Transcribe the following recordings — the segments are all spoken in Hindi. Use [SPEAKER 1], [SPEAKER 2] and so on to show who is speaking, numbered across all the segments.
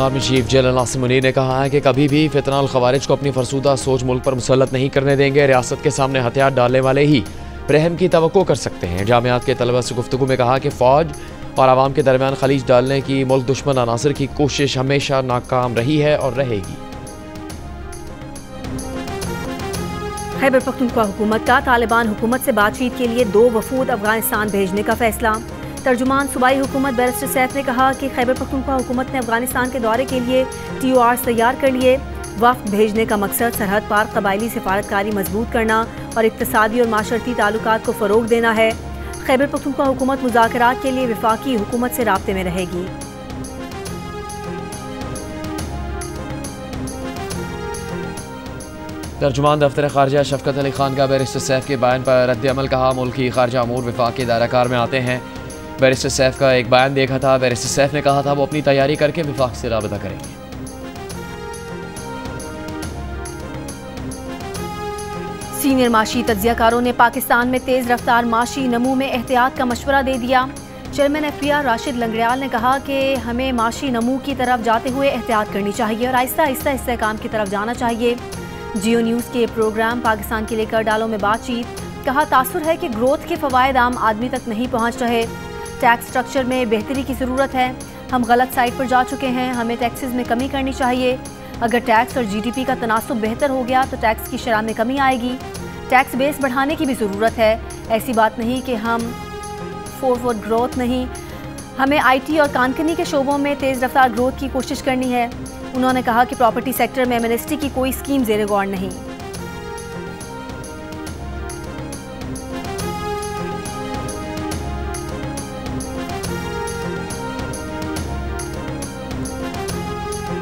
[SPEAKER 1] आर्मी चीफ जनरल नासिम मुनीर ने कहा है कि कभी भी फितनाल खवारिज को अपनी फरसूदा सोच मुल्क पर मुसल्लत नहीं करने देंगे। रियासत के सामने हथियार डालने वाले ही रहम की तवक्को कर सकते हैं। जामियात के तलबा से गुफ्तगू में कहा कि फ़ौज और आवाम के दरमियान खलीज डालने की मुल्क दुश्मन अनासर की कोशिश हमेशा नाकाम रही है और रहेगी।
[SPEAKER 2] खैबर पख्तूनख्वा हुकूमत का तालिबान हुकूमत से बातचीत के लिए 2 वफूद अफगानिस्तान भेजने का फैसला। तर्जुमान सूबाई हुकूमत बैरिस्टर सैफ ने कहा कि खैबर पख्तूनख्वा हुकूमत ने अफगानिस्तान के दौरे के लिए TORs तैयार कर लिए। वफ्द भेजने का मकसद सरहद पार कबायली सिफारतकारी मजबूत करना और इक्तसादी और माशरती ताल्लुकात को फ़रोग देना है। खैबर पख्तूनख्वा हुकूमत मुज़ाकरात के लिए वफाकी हुकूमत से राब्ते में रहेगी।
[SPEAKER 1] तर्जुमान दफ्तर खारजा शफकत अली खान का बैरिस्टर सैफ के बयान पर रद्द-ए-अमल कहा। मुल्की खारजा अमूर विफाक के दायरा-कार में आते हैं। बैरिस्टर सैफ का एक बयान देखा था। बैरिस्टर सैफ ने कहा था वो अपनी तैयारी करके विफाक से राबता करेंगे।
[SPEAKER 2] सीनियर माशी तज्जियाकारों ने पाकिस्तान में तेज़ रफ्तार माशी नमू में एहतियात का मशवरा दे दिया। चेयरमैन FPR राशिद लंगड़ियाल ने कहा कि हमें माशी नमू की तरफ जाते हुए एहतियात करनी चाहिए और आहिस्ता आहिस्ता इस्तेहकाम की तरफ जाना चाहिए। जियो न्यूज़ के प्रोग्राम पाकिस्तान के लिए कर डालो में बातचीत कहा, तासुर है कि ग्रोथ के फ़वायद आम आदमी तक नहीं पहुँच रहे। टैक्स स्ट्रक्चर में बेहतरी की ज़रूरत है। हम गलत साइड पर जा चुके हैं। हमें टैक्सेस में कमी करनी चाहिए। अगर टैक्स और GDP का तनासुब बेहतर हो गया तो टैक्स की शरह में कमी आएगी। टैक्स बेस बढ़ाने की भी ज़रूरत है। ऐसी बात नहीं कि हम फॉरवर्ड ग्रोथ नहीं, हमें IT और कानकनी के शोबों में तेज़ रफ्तार ग्रोथ की कोशिश करनी है। उन्होंने कहा कि प्रॉपर्टी सेक्टर में एमनेस्टी की कोई स्कीम ज़ेरे गौर नहीं।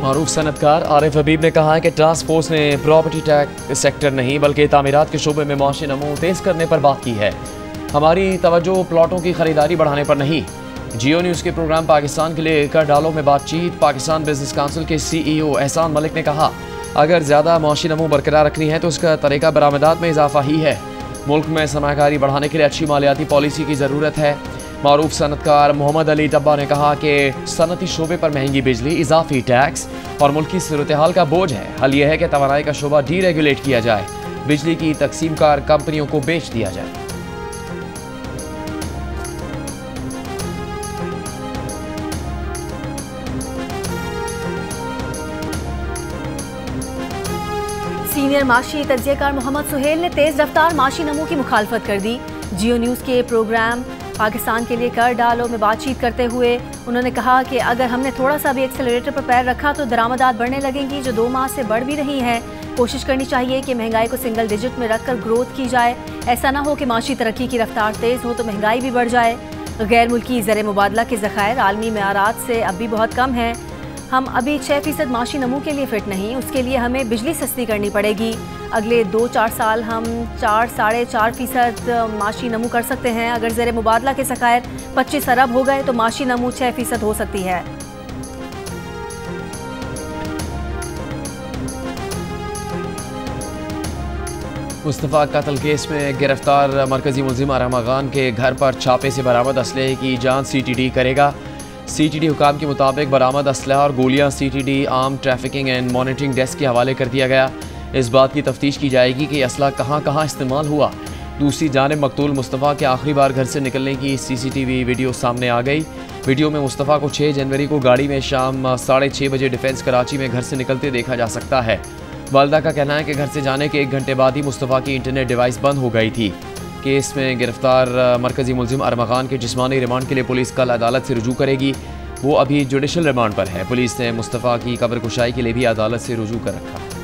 [SPEAKER 1] मारूफ सनतकार आरिफ हबीब ने कहा है कि टास्क फोर्स ने प्रॉपर्टी टैक्स सेक्टर नहीं बल्कि तामीरात के शोबे में माशी नमू तेज़ करने पर बात की है। हमारी तवज्जो प्लॉटों की खरीदारी बढ़ाने पर नहीं। जियो न्यूज़ के प्रोग्राम पाकिस्तान के लिए कर डालो में बातचीत पाकिस्तान बिजनेस काउंसिल के CEO एहसान मलिक ने कहा, अगर ज़्यादा माशी नमू बरकरार रखनी है तो उसका तरीका बरामदात में इजाफा ही है। मुल्क में सरमायाकारी बढ़ाने के लिए अच्छी मालियाती पॉलिसी की ज़रूरत है। मारूफ सनतकार मोहम्मद अली डब्बा ने कहा कि सनती शोबे पर महंगी बिजली, इजाफी टैक्स और मुल्क की सूरत हाल का बोझ है। हल यह है कि तवानाई का शोबा डीरेगुलेट किया जाए, बिजली की तकसीमकार कंपनियों को बेच दिया जाए।
[SPEAKER 2] सीनियर माशी तज्जियाकार मोहम्मद सुहेल ने तेज़ रफ्तार माशी नमू की मुखालफत कर दी। जियो न्यूज़ के प्रोग्राम पाकिस्तान के लिए कर डालो में बातचीत करते हुए उन्होंने कहा कि अगर हमने थोड़ा सा भी एक्सेलरेटर पर पैर रखा तो दरामदात बढ़ने लगेंगी, जो 2 माह से बढ़ भी रही हैं। कोशिश करनी चाहिए कि महंगाई को सिंगल डिजिट में रखकर ग्रोथ की जाए। ऐसा ना हो कि माशी तरक्की की रफ्तार तेज़ हो तो महंगाई भी बढ़ जाए। गैर मुल्की ज़र मुबादला के ज़खायर आलमी मेयारात से अब भी बहुत कम हैं। हम अभी 6% माशी नमू के लिए फ़िट नहीं, उसके लिए हमें बिजली सस्ती करनी पड़ेगी। अगले 2-4 साल हम 4-4.5% माशी नमू कर सकते हैं। अगर ज़र मुबादला के ज़खायर 25 अरब हो गए तो माशी नमू 6% हो सकती है।
[SPEAKER 1] मुस्तफ़ा कत्ल केस में गिरफ्तार मरकजी मुलजिम अरमा खान के घर पर छापे से बरामद असलहे की जांच CTD करेगा। CTD हुकाम के मुताबिक बरामद असलहा और गोलियां CTD arm trafficking and monitoring desk के हवाले कर दिया गया। इस बात की तफ्तीश की जाएगी कि असला कहाँ कहाँ इस्तेमाल हुआ। दूसरी जानिब मकतूल मुस्तफ़ा के आखिरी बार घर से निकलने की CCTV वीडियो सामने आ गई। वीडियो में मुस्तफ़ा को 6 जनवरी को गाड़ी में शाम 6:30 बजे डिफेंस कराची में घर से निकलते देखा जा सकता है। वालदा का कहना है कि घर से जाने के 1 घंटे बाद ही मुस्तफ़ा की इंटरनेट डिवाइस बंद हो गई थी। केस में गिरफ्तार मरकजी मुलजिम अरमा खान के जिस्मानी रिमांड के लिए पुलिस कल अदालत से रुजू करेगी। वो अभी जुडिशल रिमांड पर है। पुलिस ने मुस्तफ़ा की कब्र कुशाई के लिए भी अदालत से रुजू कर रखा है।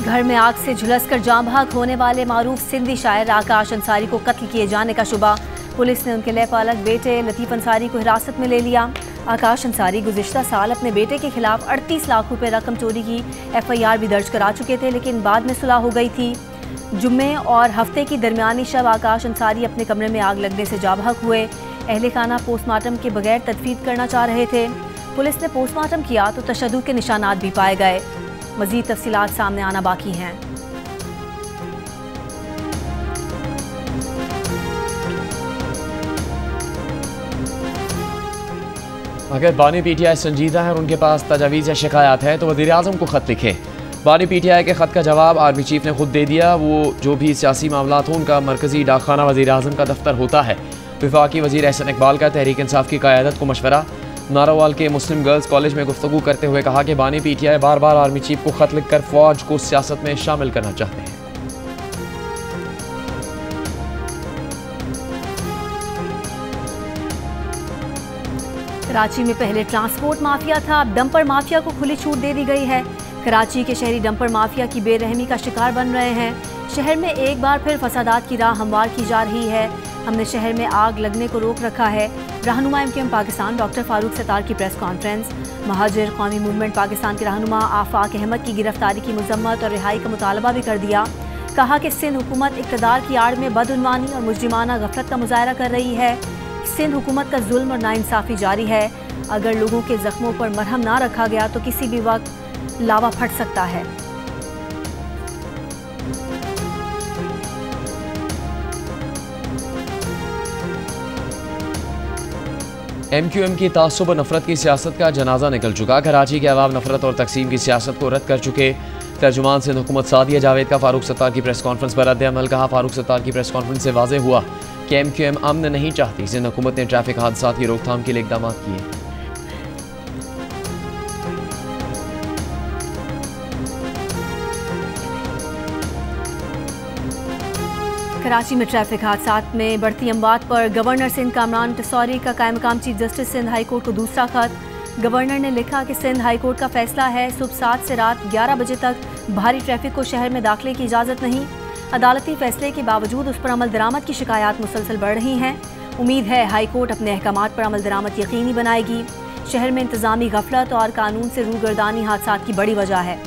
[SPEAKER 2] घर में आग से झुलसकर जाँ बहक होने वाले मारूफ सिंधी शायर आकाश अंसारी को कत्ल किए जाने का शुबा। पुलिस ने उनके लैपालक बेटे लतीफ़ अंसारी को हिरासत में ले लिया। आकाश अंसारी गुज़िश्ता साल अपने बेटे के खिलाफ 38 लाख रुपए रकम चोरी की FIR भी दर्ज करा चुके थे, लेकिन बाद में सुलह हो गई थी। जुम्मे और हफ्ते की दरमियानी शब आकाश अंसारी अपने कमरे में आग लगने से जाँ बहक हुए। अहले खाना पोस्टमार्टम के बगैर तदफीन करना चाह रहे थे। पुलिस ने पोस्टमार्टम किया तो तशद्दुद के निशानात भी पाए गए। मज़ीद तफसीलात सामने आना बाकी हैं।
[SPEAKER 1] अगर बानी PTI संजीदा है और उनके पास तजावीज़ या शिकायत है तो वज़ीर आज़म को ख़त लिखें। बानी PTI के ख़त का जवाब आर्मी चीफ ने खुद दे दिया। वो जो भी सियासी मामलात हो उनका मरकज़ी डाकखाना वज़ीर आज़म का दफ्तर होता है। वफाकी वज़ीर एहसन इकबाल का तहरीक इंसाफ की क़यादत को मशवरा। नारोवाल के मुस्लिम गर्ल्स कॉलेज में गुफ्तगू करते हुए कहा कि बानी PTI बार बार आर्मी चीफ को ख़त लिखकर फ़ौज को सियासत में शामिल करना चाहते हैं।
[SPEAKER 2] कराची में पहले ट्रांसपोर्ट माफिया था, अब डंपर माफिया को खुली छूट दे दी गई है। कराची के शहरी डंपर माफिया की बेरहमी का शिकार बन रहे हैं। शहर में एक बार फिर फसादात की राह हमवार की जा रही है। हमने शहर में आग लगने को रोक रखा है। रहनुमा MKM पाकिस्तान डॉक्टर फारूक सत्तार की प्रेस कॉन्फ्रेंस। महाजिर कौमी मूवमेंट पाकिस्तान के रहनुमा आफाक अहमद की गिरफ्तारी की मजम्मत और रिहाई का मुतालबा भी कर दिया। कहा कि सिंध हुकूमत इक़्तिदार की आड़ में बदउनवानी और मुजरिमाना गफलत का मुजाहरा कर रही है। सिंध हुकूमत का जुल्म और नाइंसाफ़ी जारी है। अगर लोगों के जख्मों पर मरहम ना रखा गया तो किसी भी वक्त लावा फट सकता है।
[SPEAKER 1] MQM की तासुब और नफरत की सियासत का जनाजा निकल चुका। कराची के अवाम नफरत और तकसीम की सियासत को रद्द कर चुके। तर्जुमान सिंध हुकूमत सादिया जावेद का फारूक सत्तार की प्रेस कॉन्फ्रेंस पर रद्द अमल। कहा, फारूक सत्तार की प्रेस कॉन्फ्रेंस से वाज़ेह हुआ कि MQM अमन नहीं चाहती। सिंध हुकूमत ने ट्रैफिक हादसात की रोकथाम के लिए इकदाम किए।
[SPEAKER 2] कराची में ट्रैफिक हादसात में बढ़ती अमवात पर गवर्नर सिंध कामरान तसौरी का कायम मकाम chief justice Sindh high court को दूसरा खत। गवर्नर ने लिखा कि सिंध हाई कोर्ट का फैसला है, सुबह 7 से रात 11 बजे तक भारी ट्रैफिक को शहर में दाखिले की इजाज़त नहीं। अदालती फैसले के बावजूद उस पर अमल दरामद की शिकायत मुसलसल बढ़ रही हैं। उम्मीद है हाई कोर्ट अपने अहकामात पर अमल दरामद यकीनी बनाएगी। शहर में इंतजामी गफलत और कानून से रूगर्दानी हादसात की बड़ी वजह है।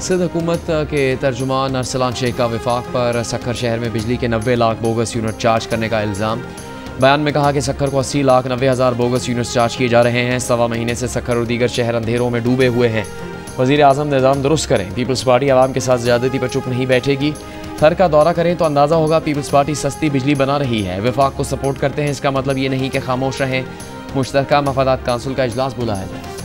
[SPEAKER 1] सिंध हुकूमत के तर्जुमान अरसलान शेख का वफाक पर सक्खर शहर में बिजली के 90 लाख बोगस यूनिट चार्ज करने का इल्ज़ाम। बयान में कहा कि सक्खर को 80,90,000 बोगस यूनिट चार्ज किए जा रहे हैं। सवा महीने से सक्खर और दीगर शहर अंधेरों में डूबे हुए हैं। वज़ीर आज़म निज़ाम दुरुस्त करें। पीपल्स पार्टी आवाम के साथ ज़्यादती पर चुप नहीं बैठेगी। थर का दौरा करें तो अंदाज़ा होगा पीपल्स पार्टी सस्ती बिजली बना रही है। वफाक को सपोर्ट करते हैं, इसका मतलब ये नहीं कि खामोश रहें। मुश्तरका मफादात काउंसिल का इजलास बुलाया जाए।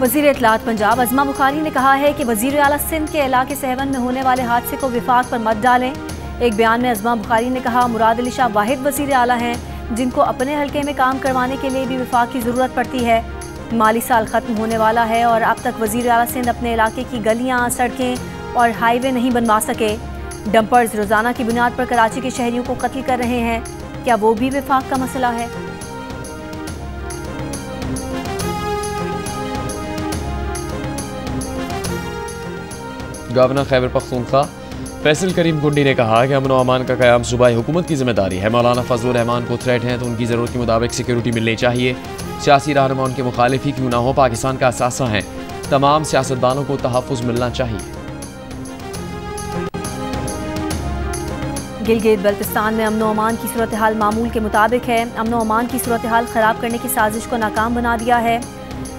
[SPEAKER 2] वज़ीर इत्तलात पंजाब अज़मा बुखारी ने कहा है कि वज़ीर आला सिंध के इलाके सहवन में होने वाले हादसे को विफाक पर मत डालें। एक बयान में अज़मा बुखारी ने कहा, मुराद अली शाह वाहिद वज़ीर आला हैं जिनको अपने हल्के में काम करवाने के लिए भी विफाक की ज़रूरत पड़ती है। माली साल ख़त्म होने वाला है और अब तक वज़ीर आला सिंध अपने इलाके की गलियाँ, सड़कें और हाईवे नहीं बनवा सके। डंपर्स रोज़ाना की बुनियाद पर कराची के शहरियों को कत्ल कर रहे हैं। क्या वो भी विफाक का मसला है?
[SPEAKER 1] गवर्नर खैबर पख्तूनख्वा फैसल करीम कुंडी ने कहा कि अमन व अमान का क़याम सूबाई हुकूमत की जिम्मेदारी है। मौलाना फजलुर रहमान को थ्रेट हैं तो उनकी ज़रूरत के मुताबिक सिक्योरिटी मिलनी चाहिए। सियासी रहनुमा उनके मुखालिफ ही क्यों ना हो, पाकिस्तान का असासा हैं। तमाम सियासतदानों को तहफ़्फ़ुज़ मिलना चाहिए।
[SPEAKER 2] गिलगित बल्तिस्तान में अमन व अमान की सूरत हाल मामूल के मुताबिक है। अमन व अमान की सूरत हाल ख़राब करने की साजिश को नाकाम बना दिया है।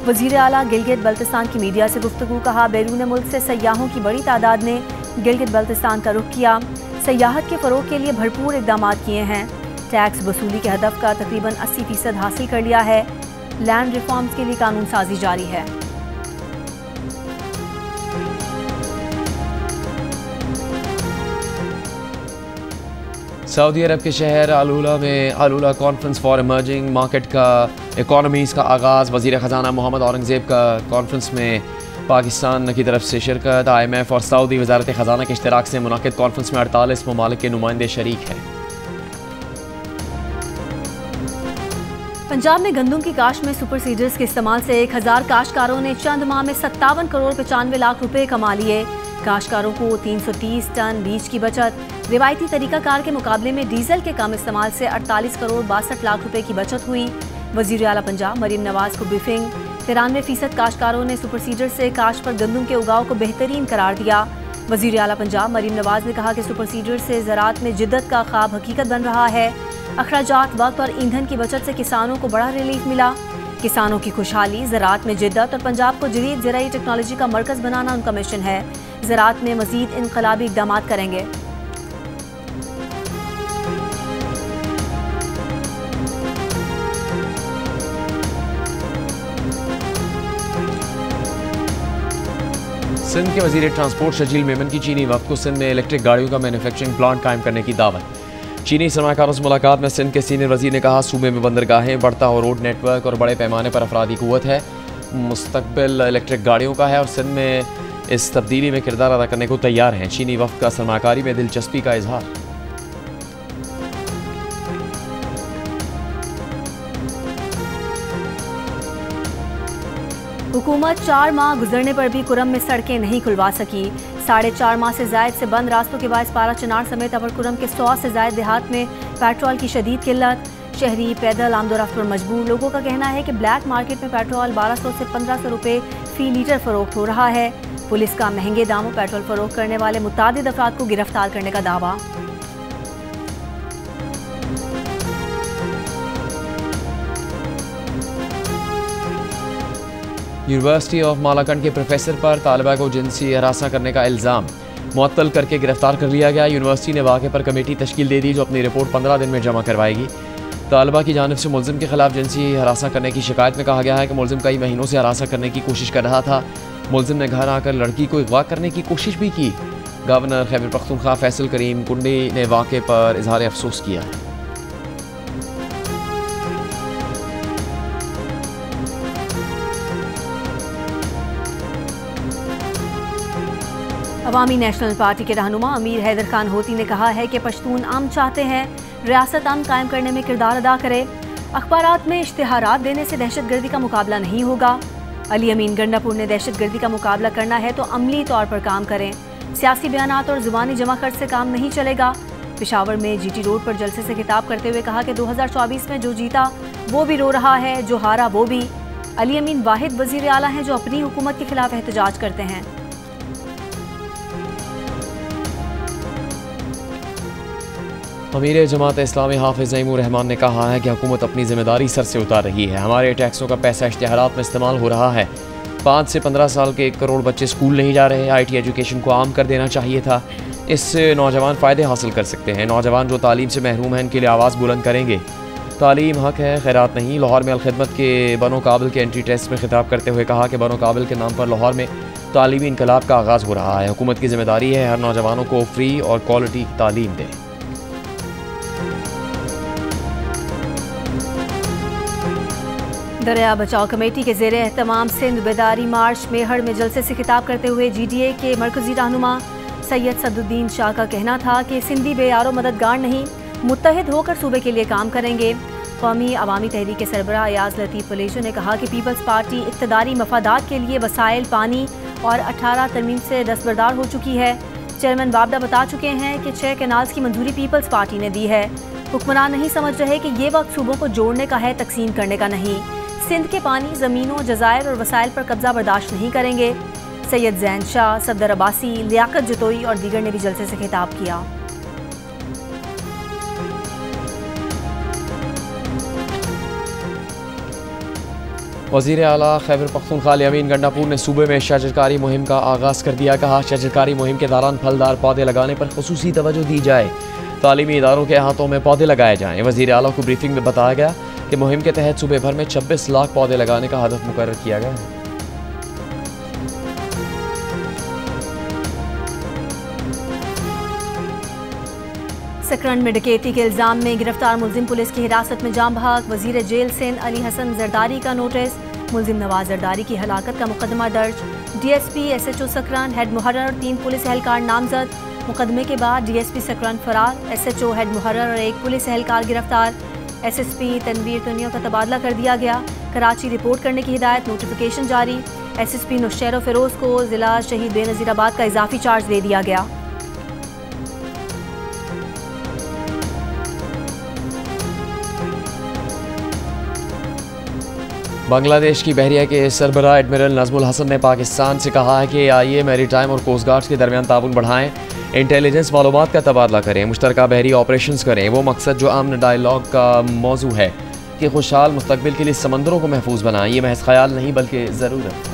[SPEAKER 2] वज़ीर आला गिलगित बल्तिस्तान की मीडिया से गुफ्तगू। कहा, बैरून मुल्क से सयाहों की बड़ी तादाद ने गिलगित बल्तिस्तान का रुख किया। सयाहत के फ़रोग़ के लिए भरपूर इक़दाम किए हैं। टैक्स वसूली के हदफ का तकरीबन 80% हासिल कर लिया है। लैंड रिफॉर्म्स के लिए कानून साजी जारी है।
[SPEAKER 1] सऊदी अरब के शहर अलूला में अलूला कॉन्फ्रेंस फॉर इमर्जिंग मार्केट का इकॉनमीज़ का आगाज़। वज़ीर ख़जाना मोहम्मद औरंगज़ेब का कॉन्फ्रेंस में पाकिस्तान की तरफ से शिरकत। IMF और सऊदी वज़ारत ख़जाना के इश्तिराक से मुनाकिद कॉन्फ्रेंस में 48 ममालिक के नुमाइंदे शरीक हैं।
[SPEAKER 2] पंजाब में गंदम की काश्त में सुपर सीडर्स के इस्तेमाल से 1000 काश्तकारों ने चंद माह में 57 करोड़ 95 लाख रुपए कमा लिए। काश्तकारों को 330 टन बीज की बचत। रिवायती तरीकाकार के मुकाबले में डीजल के कम इस्तेमाल से 48 करोड़ 62 लाख रुपए की बचत हुई। वज़ीर आला पंजाब मरीम नवाज को ब्रीफिंग। 93% काश्तकारों ने सुपर सीडर से काश्त पर गंदम के उगाव को बेहतरीन करार दिया। वज़ीर आला पंजाब मरीम नवाज ने कहा कि सुपर सीडर से ज़राअत में जिद्दत का ख्वाब हकीकत बन रहा है। अखराजात, वक्त और ईंधन की बचत से किसानों को बड़ा रिलीफ मिला। किसानों की खुशहाली, ज़राअत में जिद्दत और पंजाब को जदीद ज़राई टेक्नोलॉजी का मरकज़ बनाना उनका मिशन है। ज़राअत में मज़ीद इनकलाबी इक़दाम करेंगे।
[SPEAKER 1] सिंध के वज़ीर ट्रांसपोर्ट शजील मेमन की चीनी वफ्द को सिंध में इलेक्ट्रिक गाड़ियों का मैन्युफैक्चरिंग प्लांट कायम करने की दावत। चीनी सरमाकारों से मुलाकात में सिंध के सीनियर वज़ीर ने कहा, सूबे में बंदरगाहें, बढ़ता हुआ रोड नेटवर्क और बड़े पैमाने पर अफरादी क़ुव्वत है। मुस्तकबिल इलेक्ट्रिक गाड़ियों का है और सिंध में इस तब्दीली में किरदार अदा करने को तैयार हैं। चीनी वफ्द का सरमाकारी में दिलचस्पी का इजहार।
[SPEAKER 2] हुकूमत 4 माह गुजरने पर भी कुरम में सड़कें नहीं खुलवा सकी। 4.5 माह से जायद से बंद रास्तों के बायस पारा चनार समेत अपर कुरम के 100 से जायद देहात में पेट्रोल की शदीद किल्लत। शहरी पैदल आमदोरफ्त पर मजबूर। लोगों का कहना है कि ब्लैक मार्केट में पेट्रोल 1200 से 1500 रुपये फ़ी लीटर फरोख्त हो रहा है। पुलिस का महंगे दामों पेट्रोल फरोख्त करने वाले मुतादिद अफराद को गिरफ्तार करने का दावा।
[SPEAKER 1] यूनिवर्सिटी ऑफ मालाकंड के प्रोफेसर पर तालिबा को जिनसी हरासा करने का इल्ज़ाम मुअत्तल करके गिरफ्तार कर लिया गया। यूनिवर्सिटी ने वाक़े पर कमेटी तश्कील दे दी जो अपनी रिपोर्ट 15 दिन में जमा करवाएगी। तालिबा की जानिब से मुलजिम के खिलाफ जिनसी हरासा करने की शिकायत में कहा गया है कि मुलजिम कई महीनों से हरासा करने की कोशिश कर रहा था। मुलजिम ने घर आकर लड़की को अगवा करने की कोशिश भी की। गवर्नर खैबर पख्तूनख्वा फैसल करीम कुंडी ने वाक़े पर इजहार अफसोस किया है।
[SPEAKER 2] अवामी नेशनल पार्टी के रहनुमा अमीर हैदर खान होती ने कहा है कि पश्तून अमन चाहते हैं, रियासत अमन कायम करने में किरदार अदा करे। अखबारात में इश्तिहारात देने से दहशतगर्दी का मुकाबला नहीं होगा। अली अमीन गंडापुर ने दहशतगर्दी का मुकाबला करना है तो अमली तौर पर काम करें। सियासी बयानात और ज़ुबानी जमा खर्च से काम नहीं चलेगा। पेशावर में जीटी रोड पर जलसे से खिताब करते हुए कहा कि 2024 में जो जीता वो भी रो रहा है, जो हारा वो भी। अली अमीन वाहिद वज़ीर आला हैं जो अपनी हुकूमत के खिलाफ एहतजाज करते हैं।
[SPEAKER 1] अमीर जमात इस्लामी हाफिज़ ज़ईमुर रहमान ने कहा है कि हुकूमत अपनी जिम्मेदारी सर से उतार रही है। हमारे टैक्सों का पैसा इश्तिहारात में इस्तेमाल हो रहा है। 5 से 15 साल के 1 करोड़ बच्चे स्कूल नहीं जा रहे। IT एजुकेशन को आम कर देना चाहिए था। इससे नौजवान फ़ायदे हासिल कर सकते हैं। नौजवान जो तालीम से महरूम हैं इनके लिए आवाज़ बुलंद करेंगे। तालीम हक है, खैरात नहीं। लाहौर में अलखिदमत के बनो काबिल के एंट्री टेस्ट में खिताब करते हुए कहा कि बनो काबिल के नाम पर लाहौर में तालीमी इनकलाब का आगाज़ हो रहा है। हुकूमत की जिम्मेदारी है हर नौजवानों को फ्री और क्वालिटी तालीम दें।
[SPEAKER 2] दरिया बचाओ कमेटी के ज़ेरे एहतमाम सिंध बेदारी मार्च मेहड़ में जलसे से खिताब करते हुए GDA के मरकज़ी रहनुमा सैयद सदुद्दीन शाह का कहना था कि सिंधी बेयारो मददगार नहीं, मुत्तहिद होकर सूबे के लिए काम करेंगे। कौमी अवामी तहरीक के सरबराह अयाज लतीफ़ पलेशो ने कहा कि पीपल्स पार्टी इक़्तिदारी मफादात के लिए वसाइल, पानी और 18 तरमीम से दस्तबरदार हो चुकी है। चेयरमैन बाबडा बता चुके हैं कि 6 कैनाल्स की मंजूरी पीपल्स पार्टी ने दी है। हुक्मरान नहीं समझ रहे कि ये वक्त सूबों को जोड़ने का है, तकसीम करने का नहीं। सिंध के पानी, ज़मीनों, जज़ायर और वसाइल पर कब्जा बर्दाश्त नहीं करेंगे। सैयद जैन शाह, सफदर अब्बासी, लियाकत जतोई और दीगर ने भी जलसे से खिताब किया।
[SPEAKER 1] वज़ीर आला खैबर पख्तूनख्वा अली अमीन गंडापुर ने सूबे में शजरकारी मुहिम का आगाज़ कर दिया। कहा, शजरकारी मुहिम के दौरान फलदार पौधे लगाने पर खुसूसी तवज्जो दी जाए। तालीमी इदारों के अहातों में पौधे लगाए जाएँ। वज़ीर आला को ब्रीफिंग में बताया गया कि मुहिम के तहत सूबे भर में 26 लाख पौधे लगाने का हदफ मुकर्रर किया गया है।
[SPEAKER 2] सकरन में डकैती के इल्जाम में गिरफ्तार मुलजिम पुलिस की हिरासत में जाम बहक। वजीर जेल सिंध अली हसन जरदारी का नोटिस। मुलजिम नवाज जरदारी की हलाकत का मुकदमा दर्ज। DSP SHO सकरन, हेड मुहर्रर और 3 पुलिस एहलकार नामजद। मुकदमे के बाद DSP सकरन फरार, SHO, हेड मुहर्रर और 1 पुलिस एहलकार गिरफ्तार। SSP तनवीर तुनिया का तबादला कर दिया गया। कराची रिपोर्ट करने की हिदायत, नोटिफिकेशन जारी। SSP नुशैर फिरोज को जिला शहीद बेनज़ीराबाद का इजाफी चार्ज दे दिया गया।
[SPEAKER 1] बांग्लादेश की बहरिया के सरबराह एडमिरल नजमुल हसन ने पाकिस्तान से कहा है कि आइए मैरीटाइम और कोस्ट गार्ड्स के दरमियान ताउन बढ़ाएं, इंटेलिजेंस मालूमात का तबादला करें, मुश्तरका बहरी ऑपरेशंस करें। वो मकसद जो अमन डायलॉग का मौजू है कि खुशहाल मुस्तकबिल के लिए समंदरों को महफूज बनाएं, ये महज ख्याल नहीं बल्कि ज़रूरत है।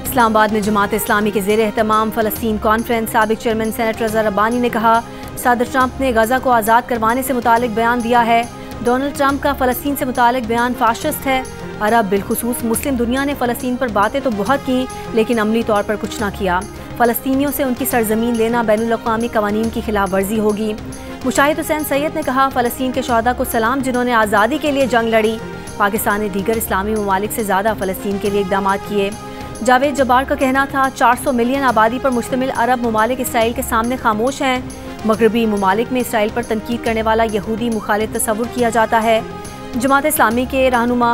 [SPEAKER 2] इस्लामाबाद में जमात इस्लामी के ज़ेर एहतमाम फ़लस्तीन कॉन्फ्रेंस साबिक चेयरमैन सेनेटर रज़ा रब्बानी ने कहा, सदर ट्रंप ने गज़ा को आज़ाद करवाने से मुतालिक बयान दिया है। डोनाल्ड ट्रंप का फ़लस्तीन से मुतालिक बयान फाशिस्ट है। अरब बिलखुसूस मुस्लिम दुनिया ने फ़लस्तीन पर बातें तो बहुत की लेकिन अमली तौर पर कुछ ना किया। फ़लस्तीनियों से उनकी सरजमीन लेना बैनुल-अक़वामी क़वानीन की खिलाफ वर्जी होगी। मुशाहिद हुसैन सैयद ने कहा, फ़लस्तीन के शहदा को सलाम जिन्होंने आज़ादी के लिए जंग लड़ी। पाकिस्तान ने दीगर इस्लामी ममालिक से ज़्यादा फ़लस्तीन के लिए इक़दाम किए। जावेद जब्बार का कहना था, 400 मिलियन आबादी पर मुश्तमिल अरब ममालिक इसराइल के सामने खामोश हैं। मगरबी ममालिक में इसराइल पर तनकीद करने वाला यहूदी मुखालिफ तस्वुर किया जाता है। जमात इस्लामी के रहनुमा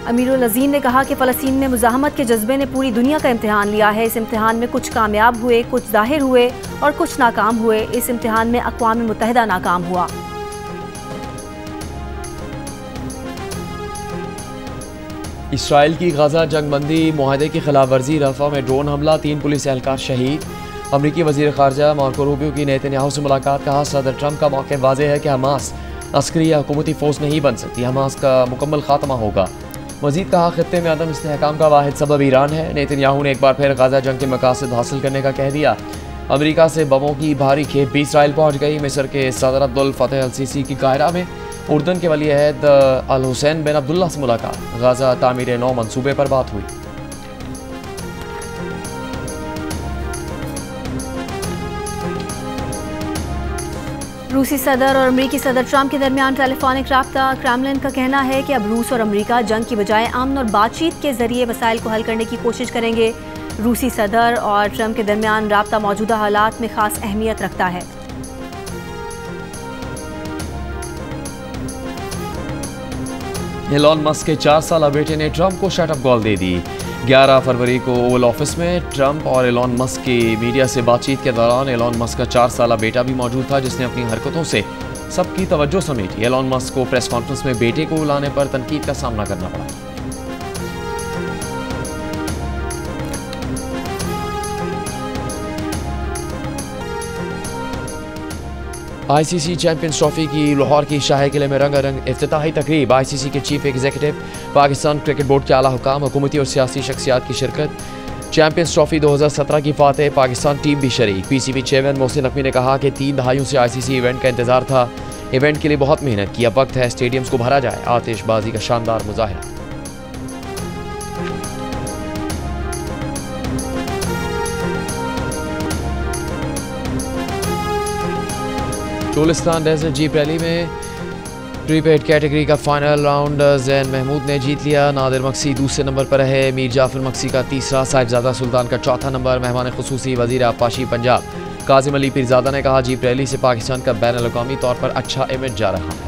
[SPEAKER 2] अमीरुल अज़ीम ने कहा कि फ़लस्तीन में मुज़ाहमत के जज्बे ने पूरी दुनिया का इम्तिहान लिया है। इस इम्तिहान में कुछ कामयाब हुए, कुछ ज़ाहिर हुए और कुछ नाकाम हुए। इस इम्तिहान में अक़वाम मुत्तहिदा नाकाम हुआ।
[SPEAKER 1] इसराइल की गजा जंगबंदी मुआहदे की खिलाफ वर्जी, रफ़ा में ड्रोन हमला, 3 पुलिस एहलकार शहीद। अमरीकी वज़ीर ख़ारजा मार्को रूबियो की नेतन्याहू से मुलाकात, कहा सदर ट्रंप का मौक़िफ़ वाज़ेह है कि हमास अस्करी या हुकूमती फ़ोर्स नहीं बन सकती, हमास का मुकम्मल ख़ात्मा होगा। मज़ीद कहा, ख़ित्ते में अदम इस्तेहकाम का वाहिद सबब ईरान है। नेतन्याहू ने एक बार फिर गजा जंग के मकासद हासिल करने का कह दिया। अमरीका से बमों की भारी खेप भी इसराइल पहुँच गई। मिस्र के सदर अब्दुल फ़तह अल सीसी की काहिरा में उर्दन के वली अहद अल हुसैन बिन अब्दुल्ला से मुलाकात, गजा तामीर नौ मंसूबे पर बात हुई।
[SPEAKER 2] रूसी सदर और अमरीकी सदर ट्रंप के दरमियान टेलीफोनिक राब्ता, क्रेमलिन का कहना है कि अब रूस और अमरीका जंग की बजाय अमन और बातचीत के जरिए वसाइल को हल करने की कोशिश करेंगे। रूसी सदर और ट्रंप के दरमियान राब्ता मौजूदा हालात में खास अहमियत रखता है।
[SPEAKER 1] एलॉन मस्क के 4 साला बेटे ने ट्रंप को शटअप कॉल दे दी। 11 फरवरी को ओवल ऑफिस में ट्रंप और एलॉन मस्क की मीडिया से बातचीत के दौरान एलॉन मस्क का 4 साला बेटा भी मौजूद था, जिसने अपनी हरकतों से सबकी तवज्जो समेटी। एलॉन मस्क को प्रेस कॉन्फ्रेंस में बेटे को बुलाने पर तनकीद का सामना करना पड़ा। आईसीसी चैंपियंस ट्रॉफी की लाहौर की शाही किले में रंगारंग इफ्तिताही तकरीब। आईसीसी के chief executive, Pakistan cricket board के आला हुकाम, हुकूमती और सियासी शख्सियात की शिरकत। चैंपियंस ट्रॉफी 2017 की फातेह पाकिस्तान टीम भी शरीक। पीसीबी चेयरमैन मोहसिन नकवी ने कहा कि 3 दहाइयों से आईसीसी इवेंट का इंतजार था। इवेंट के लिए बहुत मेहनत की, अब वक्त है स्टेडियम्स को भरा जाए। आतिशबाजी का शानदार मुजाहिरा। गुलिस्तान डेजर्ट जीप रैली में प्रीपेड कैटेगरी का फाइनल राउंड जैन महमूद ने जीत लिया। नादिर मक्सी दूसरे नंबर पर रहे, मीर जाफर मक्सी का तीसरा, साहिबजादा सुल्तान का चौथा नंबर। मेहमान खुसूसी वजीर आबपाशी पंजाब काजिम अली पीरजादा ने कहा, जीप रैली से पाकिस्तान का बैनुल अक़वामी तौर पर अच्छा इमेज जा रहा है।